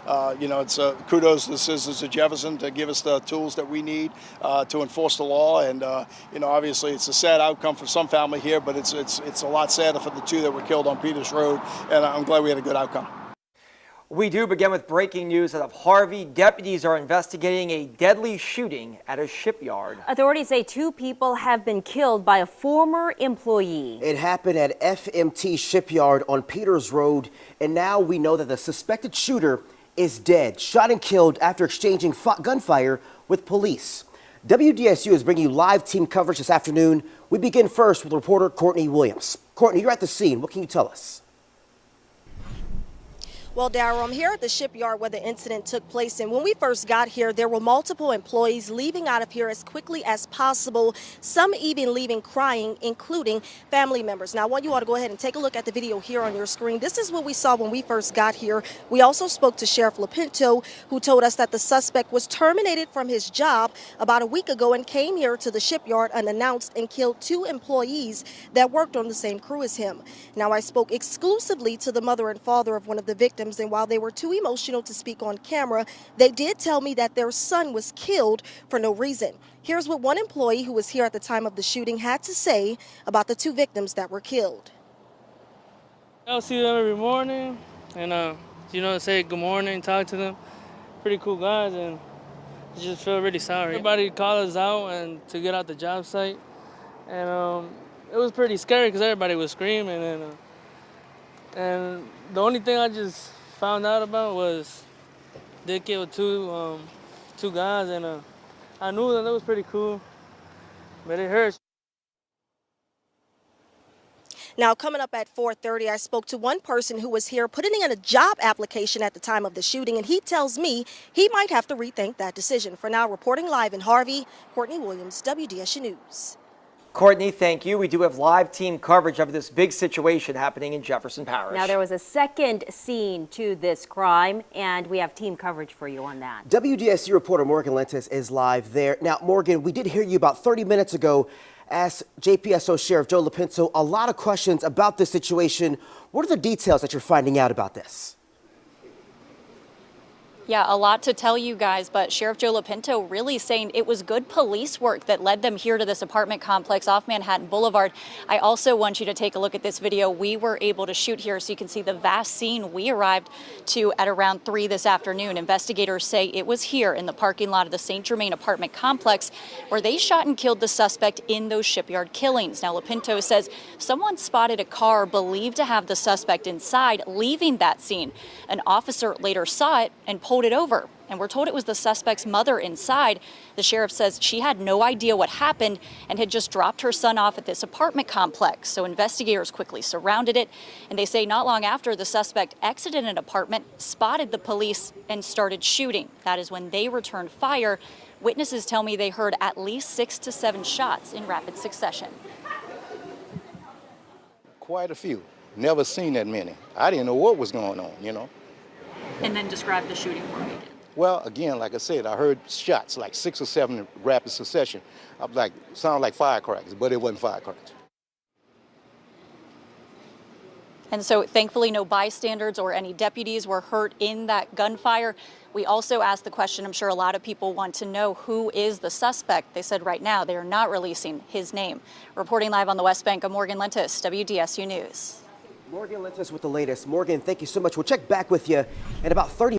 It's kudos to the citizens of Jefferson to give us the tools that we need to enforce the law. And obviously it's a sad outcome for some family here, but it's a lot sadder for the two that were killed on Peters Road. And I'm glad we had a good outcome. We do begin with breaking news out of Harvey. Deputies are investigating a deadly shooting at a shipyard. Authorities say 2 people have been killed by a former employee. It happened at FMT Shipyard on Peters Road, and now we know that the suspected shooter is dead, shot and killed after exchanging gunfire with police. WDSU is bringing you live team coverage this afternoon. We begin first with reporter Courtney Williams. Courtney, you're at the scene. What can you tell us? Well, Darryl, I'm here at the shipyard where the incident took place, and when we first got here, there were multiple employees leaving out of here as quickly as possible, some even leaving crying, including family members. Now, I want you all to go ahead and take a look at the video here on your screen. This is what we saw when we first got here. We also spoke to Sheriff Lapinto, who told us that the suspect was terminated from his job about a week ago and came here to the shipyard unannounced and killed 2 employees that worked on the same crew as him. Now, I spoke exclusively to the mother and father of one of the victims, and while they were too emotional to speak on camera, they did tell me that their son was killed for no reason. Here's what one employee who was here at the time of the shooting had to say about the 2 victims that were killed. I'll see them every morning and, say good morning, talk to them. Pretty cool guys, and I just feel really sorry. Everybody called us out and to get out the job site, and it was pretty scary because everybody was screaming, and the only thing I just found out about was they killed two guys, and I knew that was pretty cool, but it hurts. Now, coming up at 4:30, I spoke to one person who was here putting in a job application at the time of the shooting, and he tells me he might have to rethink that decision. For now, reporting live in Harvey, Courtney Williams, WDSU News. Courtney, thank you. We do have live team coverage of this big situation happening in Jefferson Parish. Now, there was a second scene to this crime, and we have team coverage for you on that. WDSU reporter Morgan Lentis is live there. Now, Morgan, we did hear you about 30 minutes ago ask JPSO Sheriff Joe Lapinto a lot of questions about this situation. What are the details that you're finding out about this? Yeah, a lot to tell you guys, but Sheriff Joe Lapinto really saying it was good police work that led them here to this apartment complex off Manhattan Boulevard. I also want you to take a look at this video. We were able to shoot here so you can see the vast scene we arrived to at around 3 this afternoon. Investigators say it was here in the parking lot of the St. Germain apartment complex where they shot and killed the suspect in those shipyard killings. Now, Lapinto says someone spotted a car believed to have the suspect inside leaving that scene. An officer later saw it and pulled it over, and we're told it was the suspect's mother inside. The sheriff says she had no idea what happened and had just dropped her son off at this apartment complex. So investigators quickly surrounded it, and they say not long after the suspect exited an apartment, spotted the police, and started shooting. That is when they returned fire. Witnesses tell me they heard at least 6 to 7 shots in rapid succession. Quite a few. Never seen that many. I didn't know what was going on, And then describe the shooting for me again. Well, again, like I said, I heard shots, like 6 or 7 in rapid succession. I was like, sounded like firecrackers, but it wasn't firecrackers. And so thankfully no bystanders or any deputies were hurt in that gunfire. We also asked the question, I'm sure a lot of people want to know, who is the suspect? They said right now they are not releasing his name. Reporting live on the West Bank, I'm Morgan Lentis, WDSU News. Morgan Lentis with the latest. Morgan, thank you so much. We'll check back with you in about 30